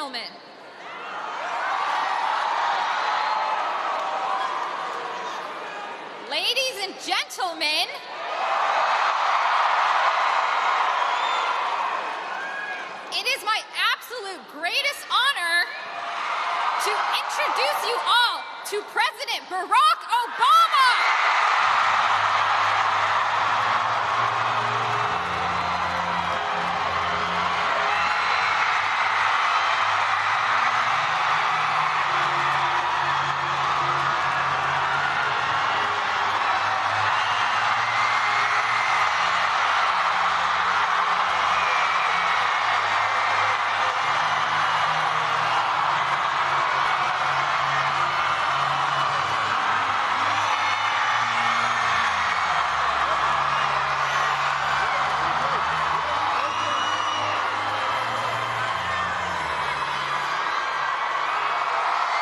gentlemen, ladies and gentlemen, it is my absolute greatest honor to introduce you all to President Barack Obama.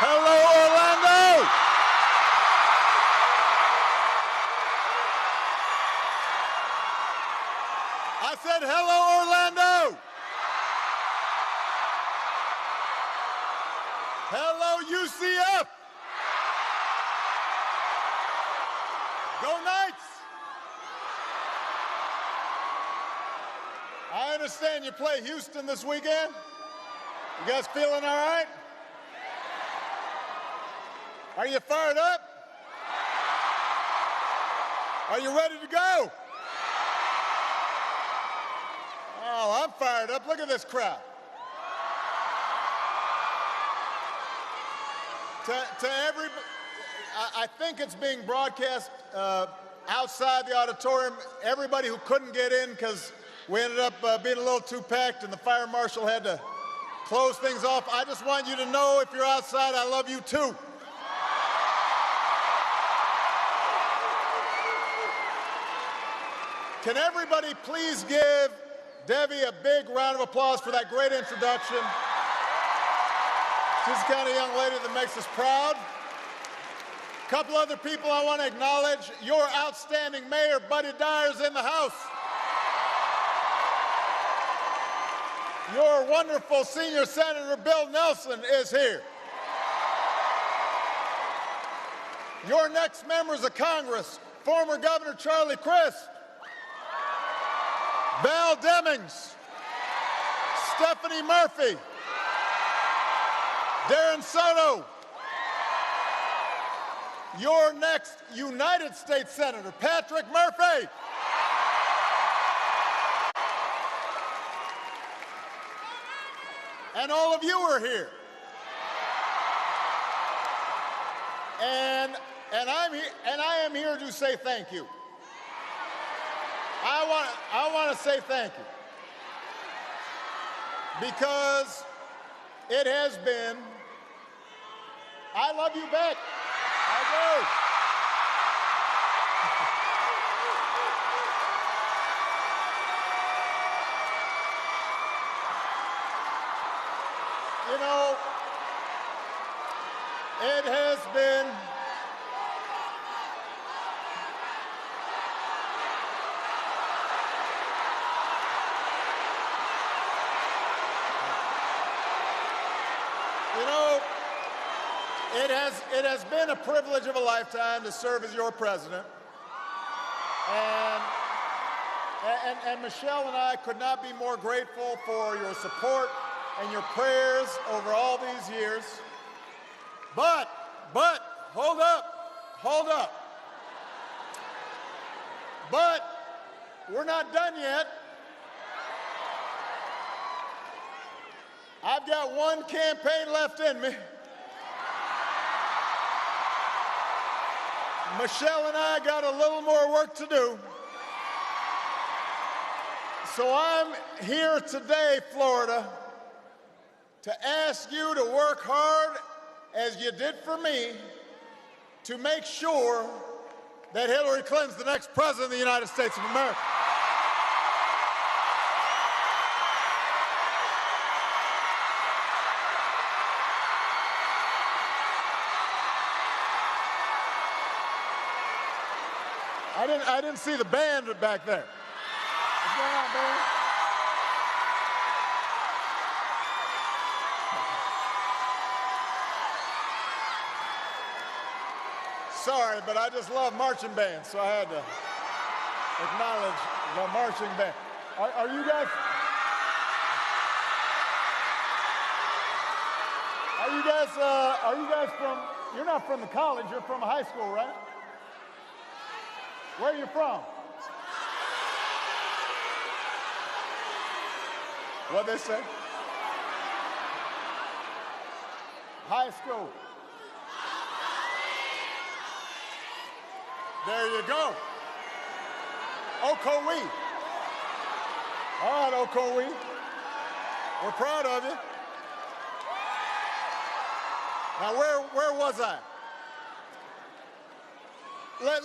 Hello, Orlando! I said, hello, Orlando! Hello, UCF! Go Knights! I understand you play Houston this weekend. You guys feeling all right? Are you fired up? Are you ready to go? Oh, I'm fired up. Look at this crowd. To everybody, I think it's being broadcast outside the auditorium. Everybody who couldn't get in because we ended up being a little too packed and the fire marshal had to close things off. I just want you to know, if you're outside, I love you too. Can everybody please give Debbie a big round of applause for that great introduction? She's the kind of young lady that makes us proud. A couple other people I want to acknowledge. Your outstanding mayor, Buddy Dyer's in the house. Your wonderful senior senator, Bill Nelson, is here. Your next members of Congress, former Governor Charlie Crist, Val Demings, Stephanie Murphy, Darren Soto. Your next United States Senator, Patrick Murphy. And all of you are here. And I am here to say thank you. I want to say thank you, because it has been, I love you back. I do. You know, it has been, it has been a privilege of a lifetime to serve as your president. And Michelle and I could not be more grateful for your support and your prayers over all these years. But, hold up. But we're not done yet. I've got one campaign left in me. Michelle and I got a little more work to do. So I'm here today, Florida, to ask you to work hard, as you did for me, to make sure that Hillary Clinton's the next president of the United States of America. I didn't see the band back there. What's going on, band? Sorry, but I just love marching bands, so I had to acknowledge the marching band. Are you guys? Are you guys from? You're not from the college. You're from a high school, right? Where are you from? What'd they say? High school. There you go. Ocoee. All right, Ocoee. We're proud of you. Now, where was I?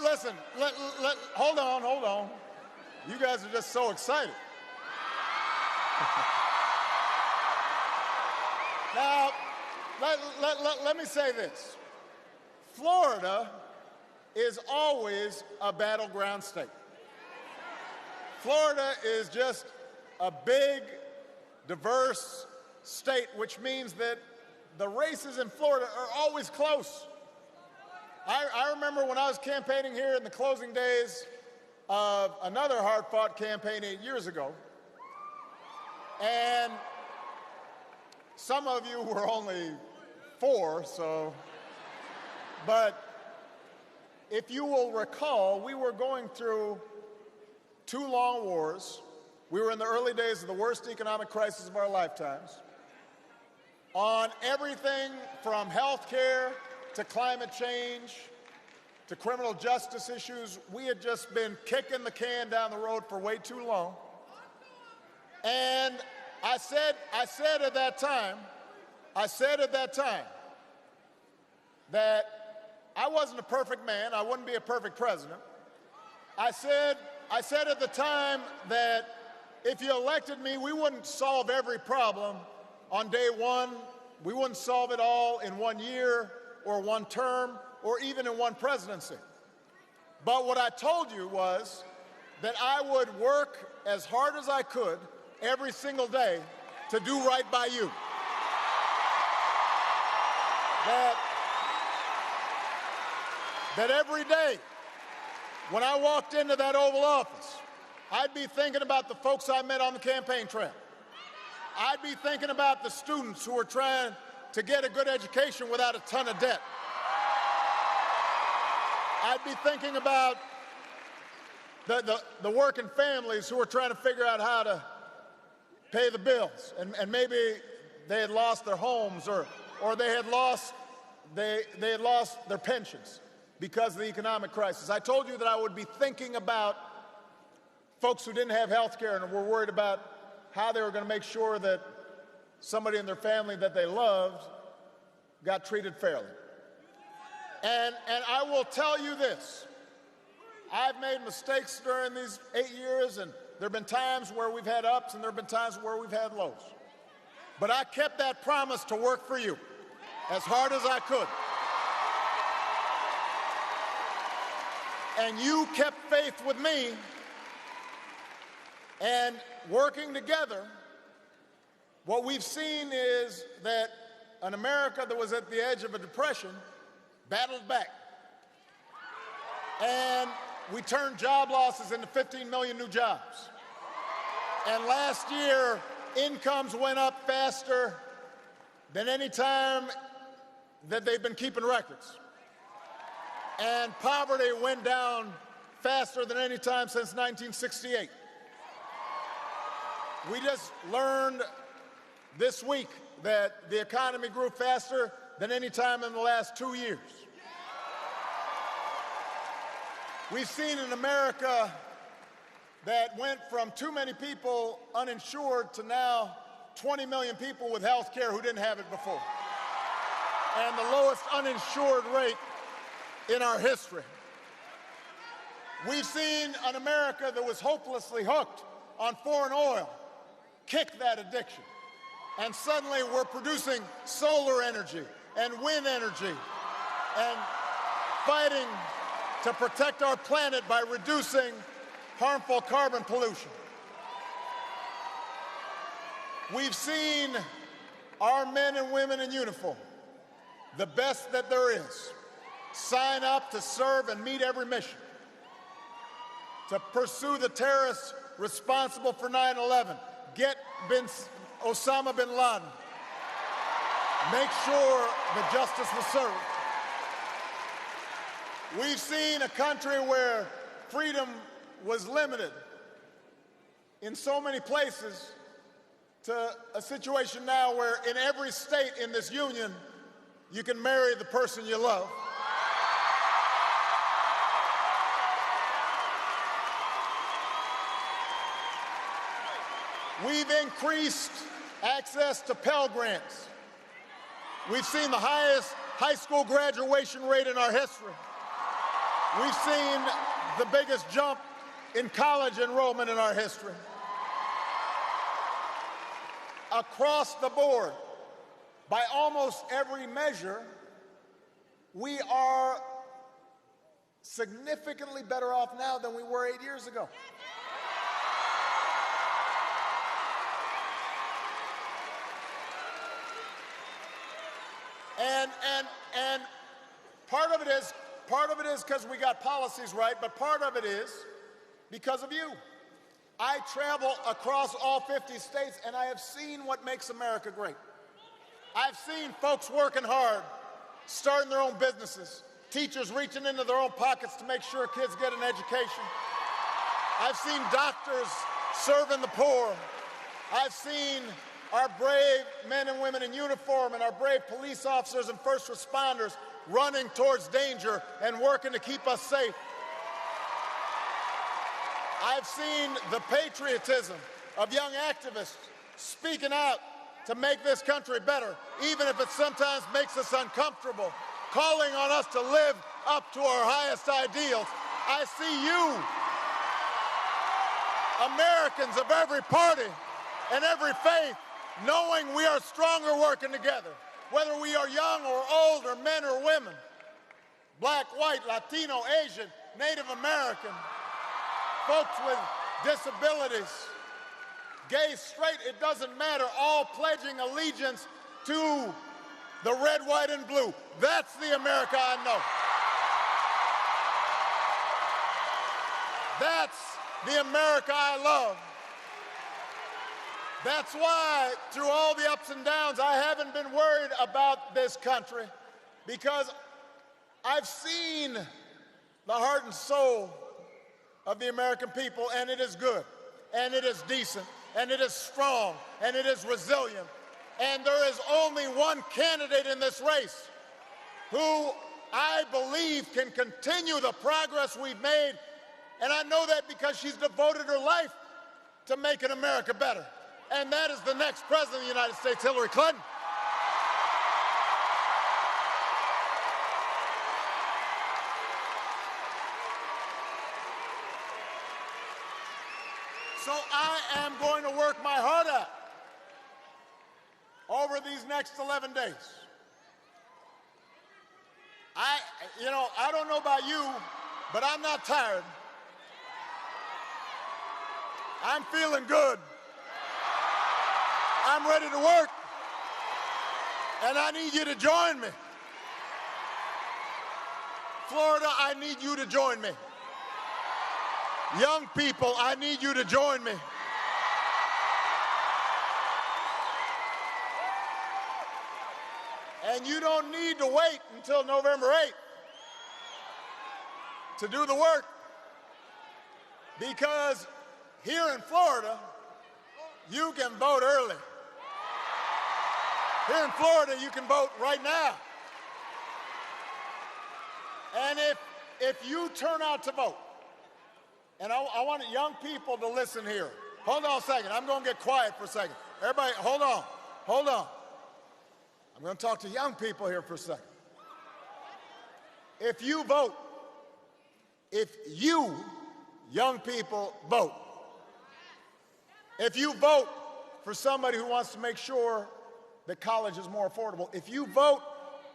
Listen, hold on. You guys are just so excited. Now, let me say this. Florida is always a battleground state. Florida is just a big, diverse state, which means that the races in Florida are always close. I remember when I was campaigning here in the closing days of another hard-fought campaign 8 years ago, and some of you were only 4, but if you will recall, we were going through 2 long wars. We were in the early days of the worst economic crisis of our lifetimes. On everything from health care to climate change to criminal justice issues, we had just been kicking the can down the road for way too long. And I said at that time that I wasn't a perfect man. I wouldn't be a perfect president. I said at the time that if you elected me, we wouldn't solve every problem on day one. We wouldn't solve it all in 1 year or 1 term or even in 1 presidency. But what I told you was that I would work as hard as I could every single day to do right by you. That every day when I walked into that Oval Office, I'd be thinking about the folks I met on the campaign trail. I'd be thinking about the students who were trying to get a good education without a ton of debt. I'd be thinking about the working families who were trying to figure out how to pay the bills, and maybe they had lost their homes or they had lost their pensions because of the economic crisis. I told you that I would be thinking about folks who didn't have health care and were worried about how they were going to make sure that somebody in their family that they loved got treated fairly. And I will tell you this. I've made mistakes during these 8 years, and there have been times where we've had ups and there have been times where we've had lows. But I kept that promise to work for you as hard as I could. And you kept faith with me, and working together, what we've seen is that an America that was at the edge of a depression battled back. And we turned job losses into 15 million new jobs. And last year, incomes went up faster than any time that they've been keeping records. And poverty went down faster than any time since 1968. We just learned this week that the economy grew faster than any time in the last 2 years. We've seen an America that went from too many people uninsured to now 20 million people with health care who didn't have it before, and the lowest uninsured rate in our history. We've seen an America that was hopelessly hooked on foreign oil kick that addiction, and suddenly we're producing solar energy and wind energy and fighting to protect our planet by reducing harmful carbon pollution. We've seen our men and women in uniform, the best that there is, sign up to serve and meet every mission, to pursue the terrorists responsible for 9/11, get Osama bin Laden, make sure that justice was served. We've seen a country where freedom was limited in so many places to a situation now where in every state in this union, you can marry the person you love. We've increased access to Pell Grants. We've seen the highest high school graduation rate in our history. We've seen the biggest jump in college enrollment in our history. Across the board, by almost every measure, we are significantly better off now than we were 8 years ago. And part of it is because we got policies right, but part of it is because of you. I travel across all 50 states, and I have seen what makes America great. I've seen folks working hard, starting their own businesses, teachers reaching into their own pockets to make sure kids get an education. I've seen doctors serving the poor. I've seen our brave men and women in uniform and our brave police officers and first responders running towards danger and working to keep us safe. I've seen the patriotism of young activists speaking out to make this country better, even if it sometimes makes us uncomfortable, calling on us to live up to our highest ideals. I see you, Americans of every party and every faith, knowing we are stronger working together, whether we are young or old or men or women, black, white, Latino, Asian, Native American, folks with disabilities, gay, straight, it doesn't matter, all pledging allegiance to the red, white, and blue. That's the America I know. That's the America I love. That's why, through all the ups and downs, I haven't been worried about this country, because I've seen the heart and soul of the American people, and it is good, and it is decent, and it is strong, and it is resilient. And there is only one candidate in this race who I believe can continue the progress we've made, and I know that because she's devoted her life to making America better. And that is the next president of the United States, Hillary Clinton. So I am going to work my heart out over these next 11 days. I don't know about you, but I'm not tired. I'm feeling good. I'm ready to work, and I need you to join me. Florida, I need you to join me. Young people, I need you to join me. And you don't need to wait until November 8th to do the work, because here in Florida, you can vote early. Here in Florida, you can vote right now. And if you turn out to vote, and I want young people to listen here. Hold on a second. I'm going to get quiet for a second. Everybody, hold on. I'm going to talk to young people here for a second. If you vote, if you, young people, vote, if you vote for somebody who wants to make sure that college is more affordable, if you vote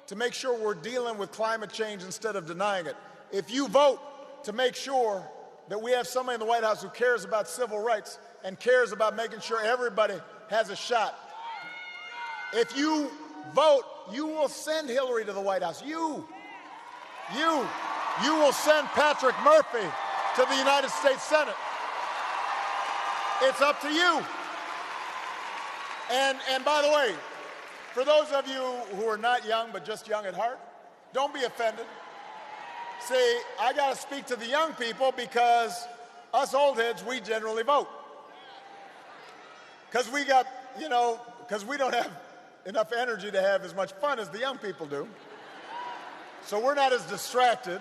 to make sure we're dealing with climate change instead of denying it, if you vote to make sure that we have somebody in the White House who cares about civil rights and cares about making sure everybody has a shot, if you vote, you will send Hillary to the White House. You. you will send Patrick Murphy to the United States Senate. It's up to you. And by the way, for those of you who are not young but just young at heart, don't be offended. See, I got to speak to the young people because us old heads, we generally vote. Because we got, because we don't have enough energy to have as much fun as the young people do. So we're not as distracted.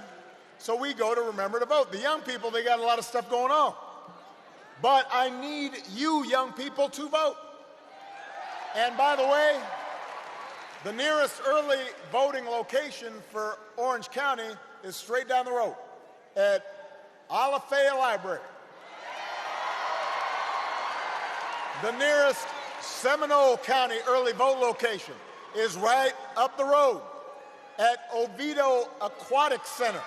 So we go to remember to vote. The young people, they got a lot of stuff going on. But I need you young people to vote. And by the way, the nearest early voting location for Orange County is straight down the road at Alafaya Library. The nearest Seminole County early vote location is right up the road at Oviedo Aquatic Center.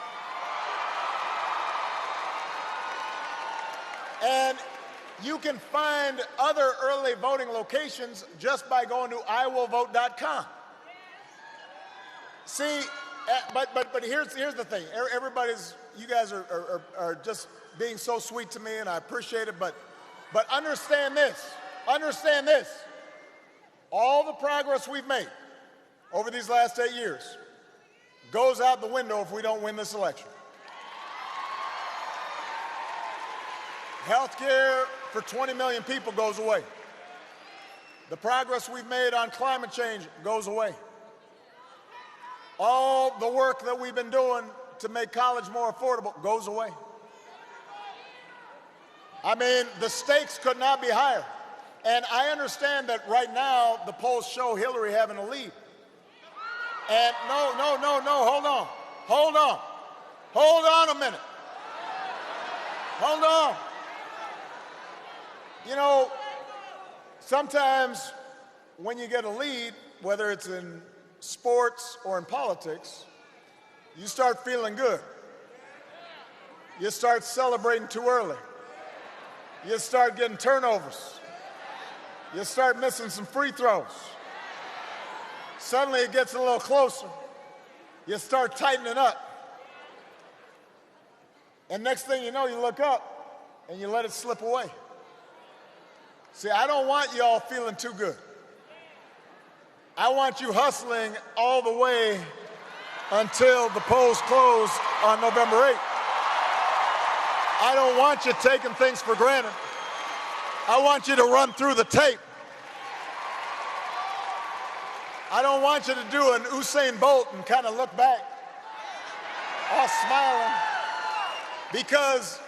And you can find other early voting locations just by going to iwillvote.com. See, but here's the thing. You guys are just being so sweet to me, and I appreciate it, but understand this. Understand this. All the progress we've made over these last 8 years goes out the window if we don't win this election. Health care for 20 million people goes away. The progress we've made on climate change goes away. All the work that we've been doing to make college more affordable goes away. I mean, the stakes could not be higher. And I understand that right now the polls show Hillary having a lead. And no, hold on a minute. Hold on. Sometimes when you get a lead, whether it's in sports or in politics, you start feeling good. You start celebrating too early. You start getting turnovers. You start missing some free throws. Suddenly it gets a little closer. You start tightening up. And next thing you know, you look up and you let it slip away. See, I don't want you all feeling too good. I want you hustling all the way until the polls close on November 8th. I don't want you taking things for granted. I want you to run through the tape. I don't want you to do an Usain Bolt and kind of look back, all smiling, because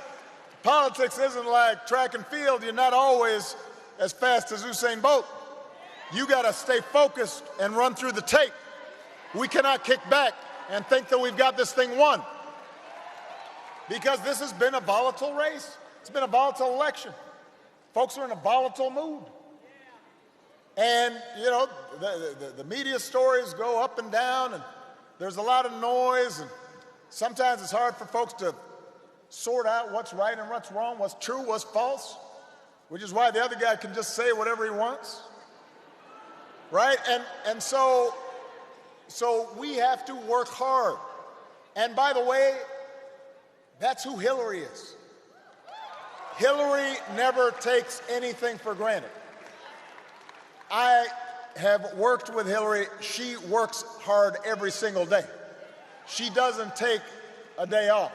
politics isn't like track and field. You're not always as fast as Usain Bolt. You got to stay focused and run through the tape. We cannot kick back and think that we've got this thing won, because this has been a volatile race. It's been a volatile election. Folks are in a volatile mood. And, the media stories go up and down, and there's a lot of noise, and sometimes it's hard for folks to sort out what's right and what's wrong, what's true, what's false, which is why the other guy can just say whatever he wants, right? And so we have to work hard. And by the way, that's who Hillary is. Hillary never takes anything for granted. I have worked with Hillary. She works hard every single day. She doesn't take a day off.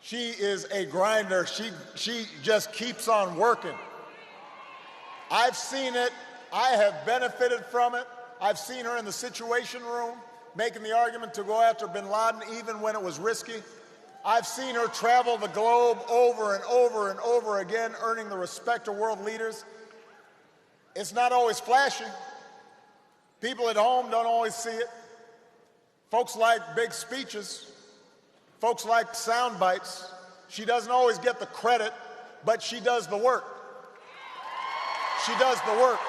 She is a grinder. She just keeps on working. I've seen it. I have benefited from it. I've seen her in the Situation Room making the argument to go after bin Laden even when it was risky. I've seen her travel the globe over and over and over again, earning the respect of world leaders. It's not always flashy. People at home don't always see it. Folks like big speeches. Folks like sound bites. She doesn't always get the credit, but she does the work. She does the work.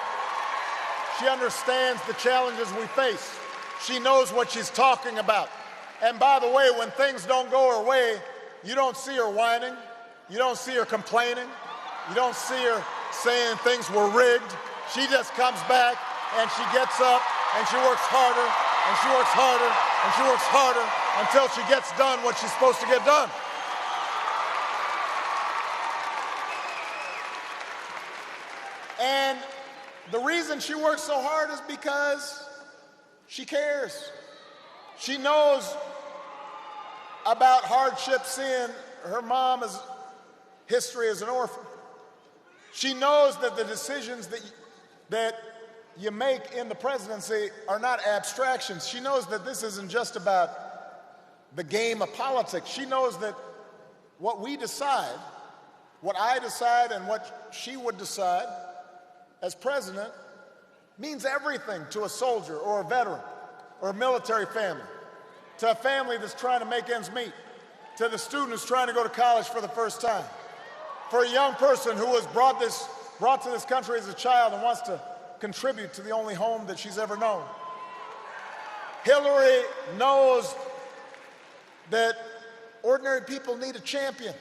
She understands the challenges we face. She knows what she's talking about. And by the way, when things don't go her way, you don't see her whining. You don't see her complaining. You don't see her saying things were rigged. She just comes back and she gets up and she works harder and she works harder and she works harder until she gets done what she's supposed to get done. And the reason she works so hard is because she cares. She knows about hardship, seeing her mom's history as an orphan. She knows that the decisions that you make in the presidency are not abstractions. She knows that this isn't just about the game of politics. She knows that what we decide, what I decide and what she would decide as president means everything to a soldier or a veteran or a military family, to a family that's trying to make ends meet, to the student who's trying to go to college for the first time, for a young person who was brought to this country as a child and wants to contribute to the only home that she's ever known. Hillary knows that ordinary people need a champion.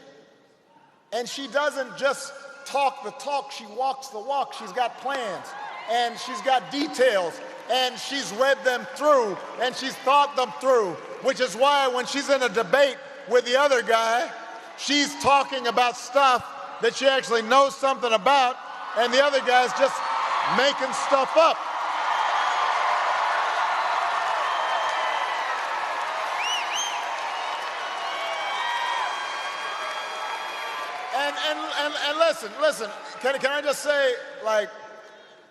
And she doesn't just talk the talk, she walks the walk. She's got plans, and she's got details, and she's read them through, and she's thought them through, which is why when she's in a debate with the other guy, she's talking about stuff that she actually knows something about, and the other guy's just making stuff up. And listen, can I just say, like,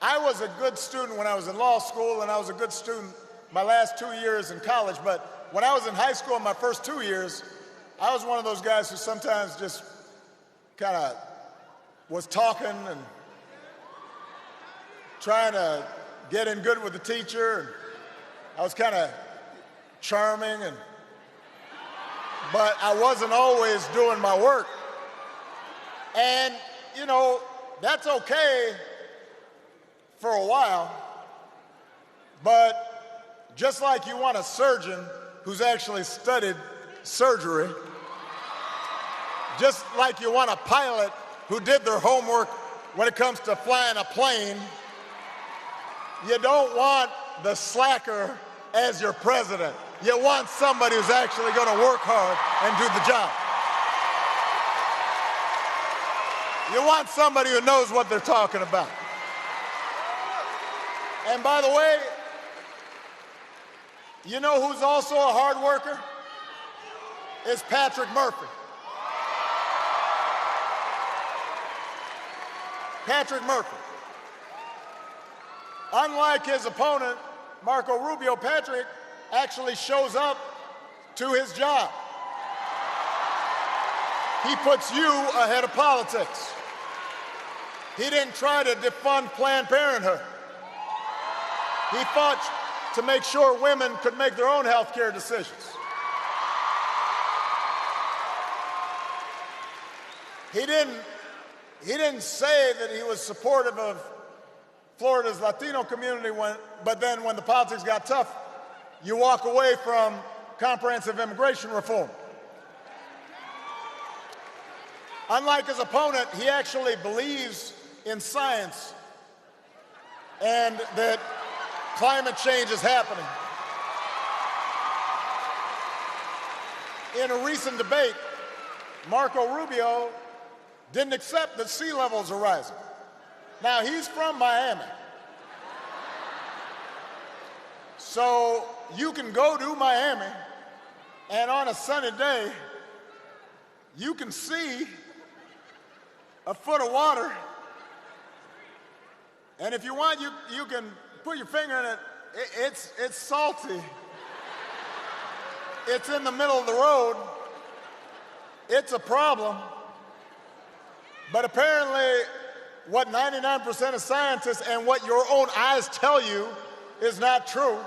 I was a good student when I was in law school, and I was a good student my last 2 years in college, but when I was in high school in my first 2 years, I was one of those guys who sometimes just kind of was talking and trying to get in good with the teacher, and I was kind of charming, but I wasn't always doing my work. And, you know, that's okay for a while, but just like you want a surgeon who's actually studied surgery, just like you want a pilot who did their homework when it comes to flying a plane, you don't want the slacker as your president. You want somebody who's actually going to work hard and do the job. You want somebody who knows what they're talking about. And by the way, you know who's also a hard worker? It's Patrick Murphy. Patrick Murphy. Unlike his opponent, Marco Rubio, Patrick actually shows up to his job. He puts you ahead of politics. He didn't try to defund Planned Parenthood. He fought to make sure women could make their own health care decisions. He didn't say that he was supportive of Florida's Latino community, but then when the politics got tough, you walk away from comprehensive immigration reform. Unlike his opponent, he actually believes in science and that climate change is happening. In a recent debate, Marco Rubio didn't accept that sea levels are rising. Now, he's from Miami. So you can go to Miami, and on a sunny day, you can see a foot of water, and if you want, you can put your finger in it. It's salty. It's in the middle of the road. It's a problem. But apparently, what 99% of scientists and what your own eyes tell you is not true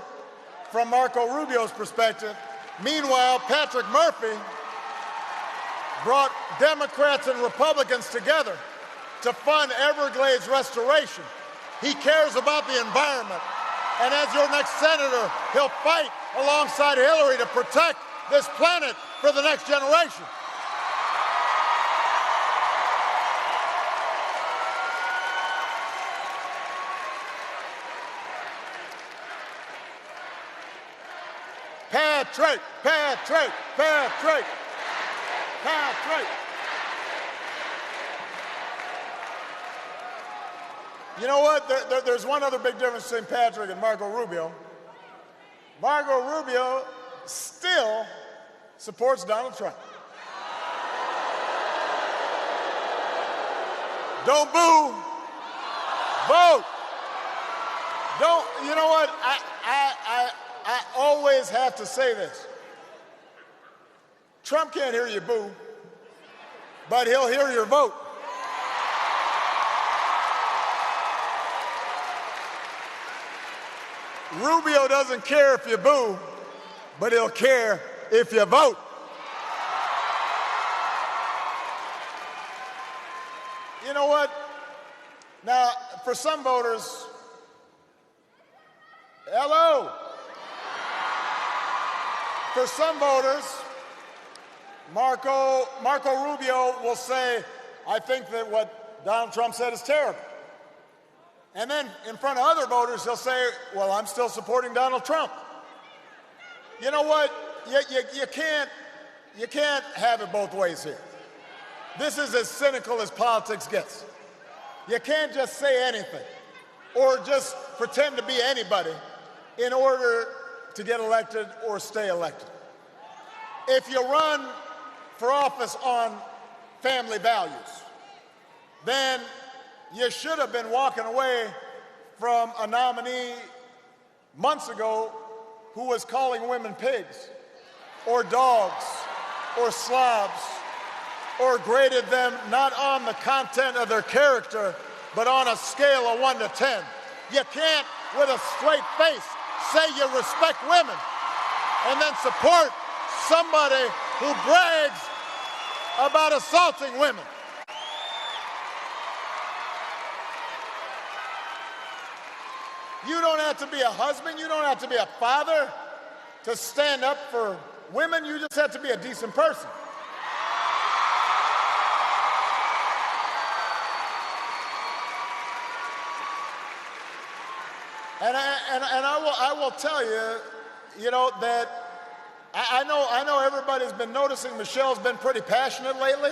from Marco Rubio's perspective. Meanwhile, Patrick Murphy brought Democrats and Republicans together to fund Everglades restoration. He cares about the environment. And as your next senator, he'll fight alongside Hillary to protect this planet for the next generation. Pat Patrick, Patrick, Patrick, Patrick. You know what? There's one other big difference between Patrick and Marco Rubio. Marco Rubio still supports Donald Trump. Don't boo. Vote. Don't, you know what? I always have to say this. Trump can't hear you boo, but he'll hear your vote. Rubio doesn't care if you boo, but he'll care if you vote. You know what? Now, for some voters, hello. For some voters, Marco Rubio will say, I think that what Donald Trump said is terrible. And then in front of other voters, he'll say, well, I'm still supporting Donald Trump. You know what? You can't have it both ways here. This is as cynical as politics gets. You can't just say anything or just pretend to be anybody in order to get elected or stay elected. If you run for office on family values, then you should have been walking away from a nominee months ago who was calling women pigs or dogs or slobs or graded them not on the content of their character but on a scale of 1 to 10. You can't, with a straight face, say you respect women and then support somebody who brags about assaulting women. You don't have to be a husband, you don't have to be a father to stand up for women, you just have to be a decent person. And I will tell you, you know, that I know everybody's been noticing Michelle's been pretty passionate lately.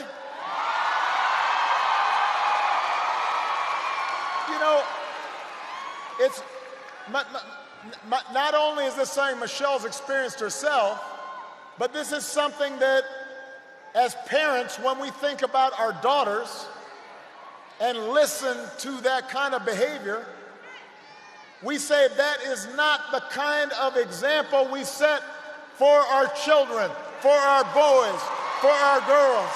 You know, it's not only is this something Michelle's experienced herself, but this is something that, as parents, when we think about our daughters and listen to that kind of behavior, we say that is not the kind of example we set for our children, for our boys, for our girls.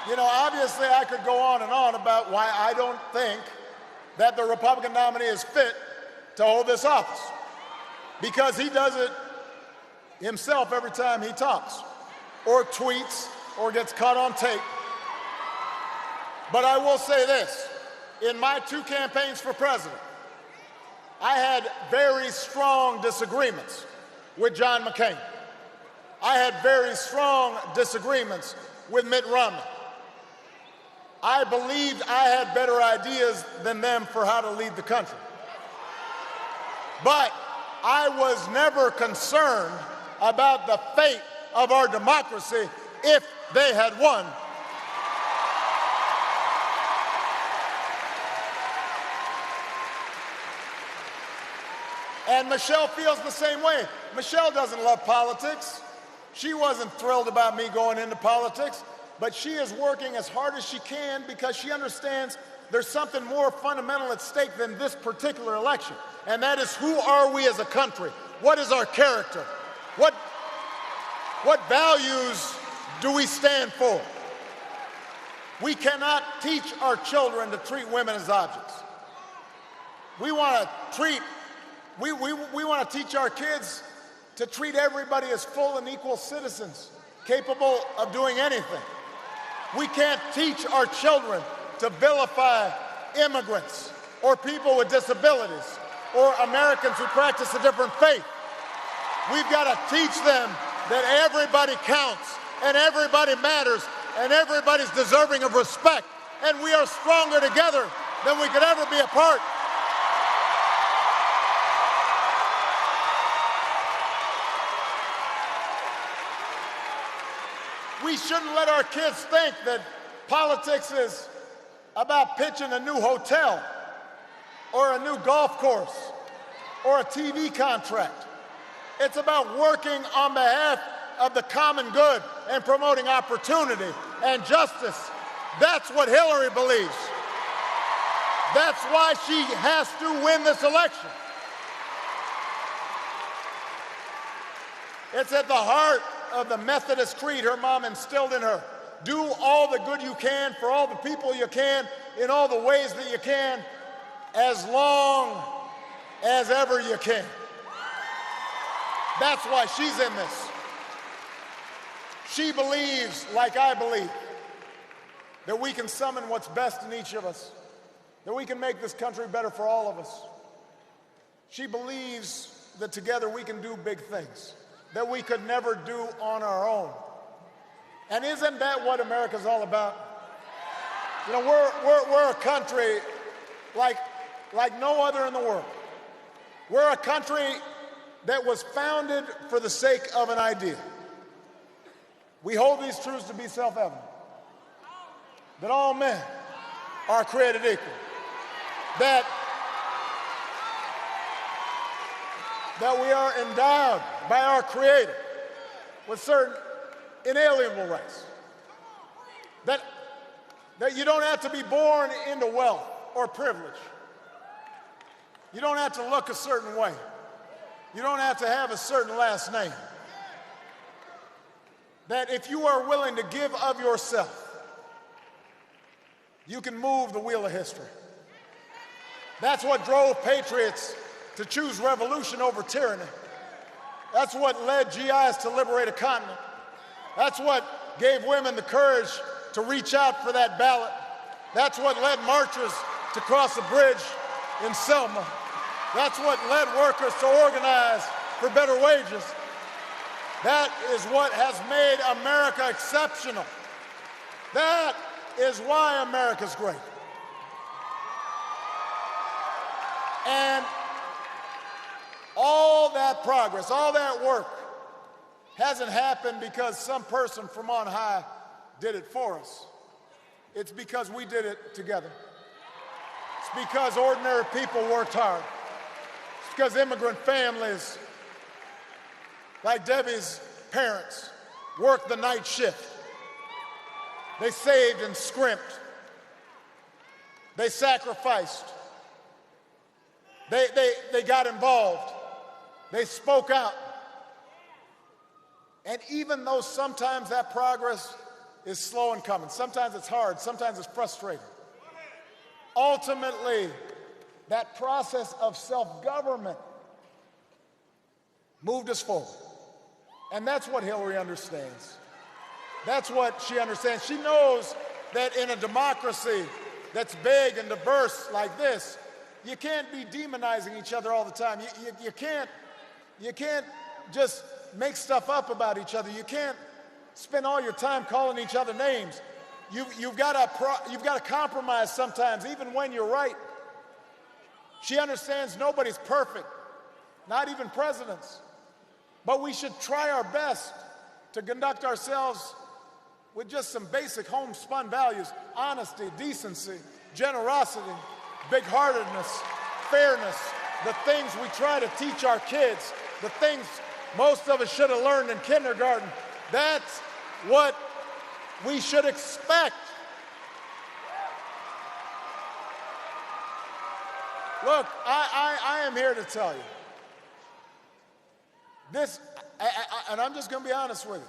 You know, obviously I could go on and on about why I don't think that the Republican nominee is fit to hold this office. Because he does it himself every time he talks, or tweets, or gets caught on tape. But I will say this, in my 2 campaigns for president, I had very strong disagreements with John McCain. I had very strong disagreements with Mitt Romney. I believed I had better ideas than them for how to lead the country. But I was never concerned about the fate of our democracy if they had won. And Michelle feels the same way. Michelle doesn't love politics. She wasn't thrilled about me going into politics. But she is working as hard as she can because she understands there's something more fundamental at stake than this particular election. And that is, who are we as a country? What is our character? What values do we stand for? We cannot teach our children to treat women as objects. We want to teach our kids to treat everybody as full and equal citizens, capable of doing anything. We can't teach our children to vilify immigrants or people with disabilities or Americans who practice a different faith. We've got to teach them that everybody counts and everybody matters and everybody's deserving of respect. And we are stronger together than we could ever be apart. We shouldn't let our kids think that politics is about pitching a new hotel or a new golf course or a TV contract. It's about working on behalf of the common good and promoting opportunity and justice. That's what Hillary believes. That's why she has to win this election. It's at the heart of the Methodist creed her mom instilled in her. Do all the good you can for all the people you can in all the ways that you can, as long as ever you can. That's why she's in this. She believes, like I believe, that we can summon what's best in each of us, that we can make this country better for all of us. She believes that together we can do big things that we could never do on our own. And isn't that what America's all about? You know, we're a country like no other in the world. We're a country that was founded for the sake of an idea. We hold these truths to be self-evident, that all men are created equal, that we are endowed by our Creator with certain inalienable rights, that you don't have to be born into wealth or privilege. You don't have to look a certain way. You don't have to have a certain last name. That if you are willing to give of yourself, you can move the wheel of history. That's what drove patriots to choose revolution over tyranny. That's what led GIs to liberate a continent. That's what gave women the courage to reach out for that ballot. That's what led marchers to cross a bridge in Selma. That's what led workers to organize for better wages. That is what has made America exceptional. That is why America's great. And all that progress, all that work hasn't happened because some person from on high did it for us. It's because we did it together. It's because ordinary people worked hard. It's because immigrant families, like Debbie's parents, worked the night shift. They saved and scrimped. They sacrificed. They got involved. They spoke out. And even though sometimes that progress is slow in coming, sometimes it's hard, sometimes it's frustrating, ultimately, that process of self-government moved us forward. And that's what Hillary understands. That's what she understands. She knows that in a democracy that's big and diverse like this, you can't be demonizing each other all the time. You can't just make stuff up about each other. You can't spend all your time calling each other names. You've got to compromise sometimes, even when you're right. She understands nobody's perfect, not even presidents. But we should try our best to conduct ourselves with just some basic homespun values: honesty, decency, generosity, big-heartedness, fairness, the things we try to teach our kids, the things most of us should have learned in kindergarten. That's what we should expect. Look, I am here to tell you this, and I'm just going to be honest with you.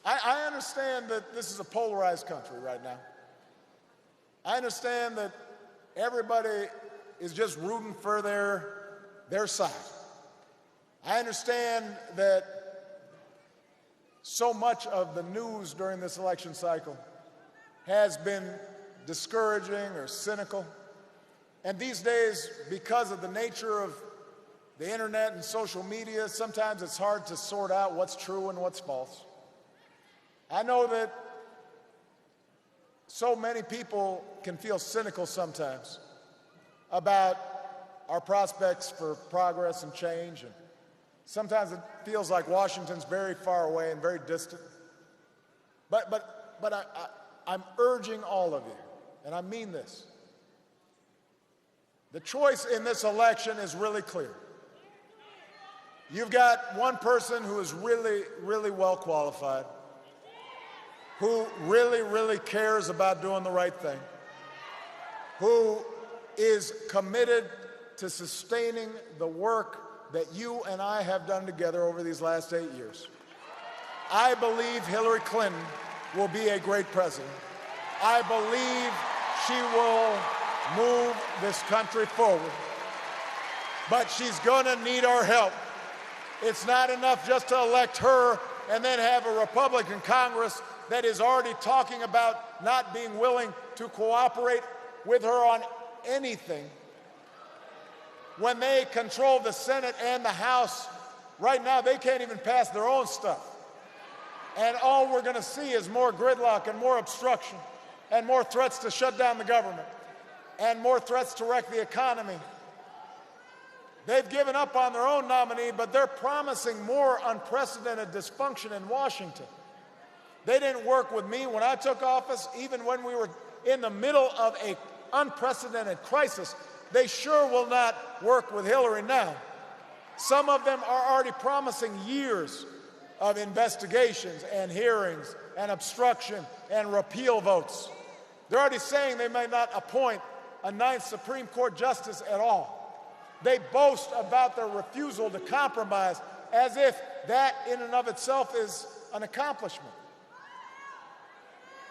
I understand that this is a polarized country right now. I understand that everybody is just rooting for their side. I understand that so much of the news during this election cycle has been discouraging or cynical. And these days, because of the nature of the internet and social media, sometimes it's hard to sort out what's true and what's false. I know that so many people can feel cynical sometimes about our prospects for progress and change, and sometimes it feels like Washington's very far away and very distant. But I'm urging all of you, and I mean this. The choice in this election is really clear. You've got one person who is really, really well qualified, who really, really cares about doing the right thing, who is committed to sustaining the work that you and I have done together over these last 8 years. I believe Hillary Clinton will be a great president. I believe she will move this country forward. But she's going to need our help. It's not enough just to elect her and then have a Republican Congress that is already talking about not being willing to cooperate with her on anything. When they control the Senate and the House, right now they can't even pass their own stuff. And all we're going to see is more gridlock and more obstruction and more threats to shut down the government and more threats to wreck the economy. They've given up on their own nominee, but they're promising more unprecedented dysfunction in Washington. They didn't work with me when I took office, even when we were in the middle of an unprecedented crisis. They sure will not work with Hillary now. Some of them are already promising years of investigations and hearings and obstruction and repeal votes. They're already saying they may not appoint a ninth Supreme Court justice at all. They boast about their refusal to compromise as if that in and of itself is an accomplishment.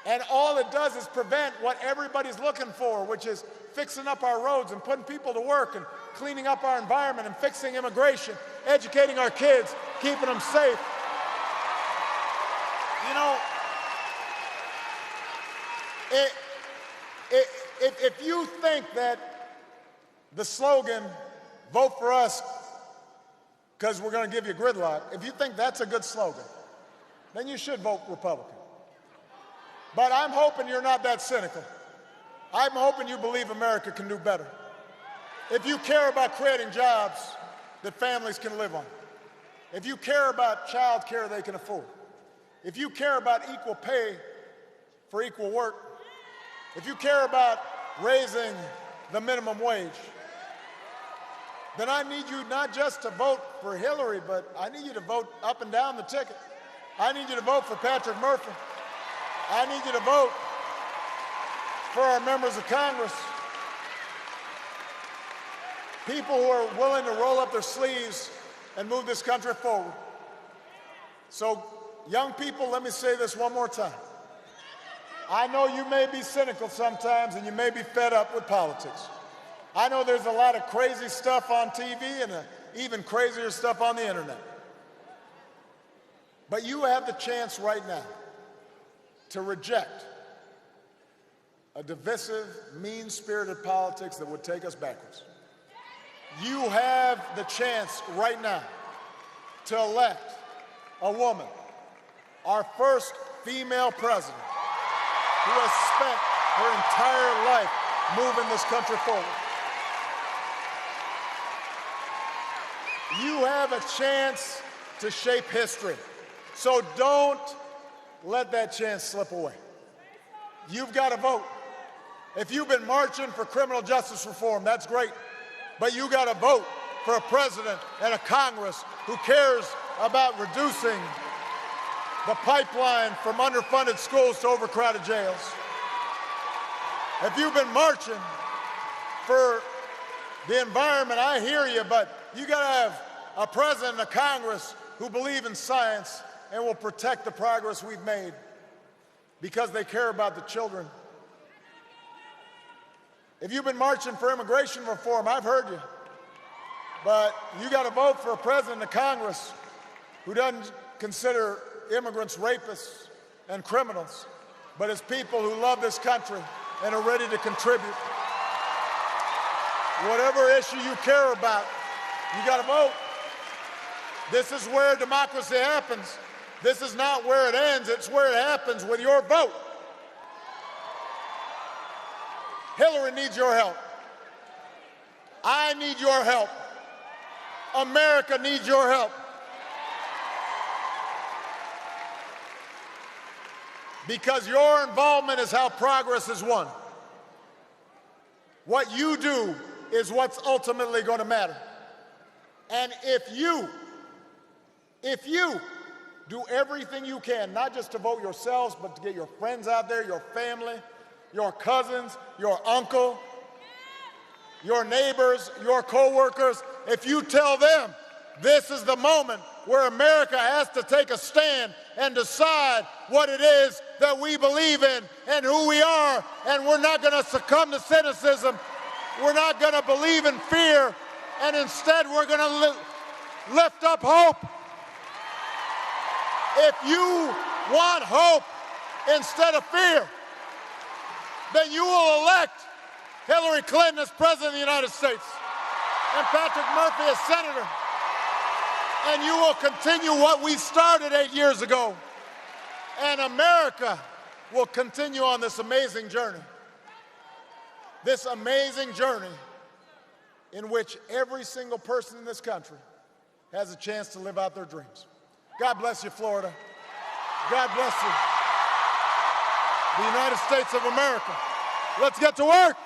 And all it does is prevent what everybody's looking for, which is fixing up our roads and putting people to work and cleaning up our environment and fixing immigration, educating our kids, keeping them safe. You know, if you think that the slogan, vote for us because we're going to give you gridlock, if you think that's a good slogan, then you should vote Republican. But I'm hoping you're not that cynical. I'm hoping you believe America can do better. If you care about creating jobs that families can live on, if you care about child care they can afford, if you care about equal pay for equal work, if you care about raising the minimum wage, then I need you not just to vote for Hillary, but I need you to vote up and down the ticket. I need you to vote for Patrick Murphy. I need you to vote for our members of Congress, people who are willing to roll up their sleeves and move this country forward. So, young people, let me say this one more time. I know you may be cynical sometimes and you may be fed up with politics. I know there's a lot of crazy stuff on TV and even crazier stuff on the internet. But you have the chance right now to reject a divisive, mean-spirited politics that would take us backwards. You have the chance right now to elect a woman, our first female president, who has spent her entire life moving this country forward. You have a chance to shape history. So don't let that chance slip away. You've got to vote. If you've been marching for criminal justice reform, that's great. But you got to vote for a president and a Congress who cares about reducing the pipeline from underfunded schools to overcrowded jails. If you've been marching for the environment, I hear you, but you got to have a president and a Congress who believe in science and will protect the progress we've made because they care about the children. If you've been marching for immigration reform, I've heard you. But you got to vote for a president and a Congress who doesn't consider immigrants rapists and criminals, but as people who love this country and are ready to contribute. Whatever issue you care about, you got to vote. This is where democracy happens. This is not where it ends. It's where it happens with your vote. Hillary needs your help. I need your help. America needs your help. Because your involvement is how progress is won. What you do is what's ultimately going to matter. And if you do everything you can, not just to vote yourselves, but to get your friends out there, your family, your cousins, your uncle, your neighbors, your co-workers, if you tell them this is the moment where America has to take a stand and decide what it is that we believe in and who we are, and we're not going to succumb to cynicism, we're not going to believe in fear, and instead we're going to lift up hope. If you want hope instead of fear, then you will elect Hillary Clinton as President of the United States and Patrick Murphy as Senator. And you will continue what we started 8 years ago. And America will continue on this amazing journey. This amazing journey in which every single person in this country has a chance to live out their dreams. God bless you, Florida. God bless you, the United States of America. Let's get to work.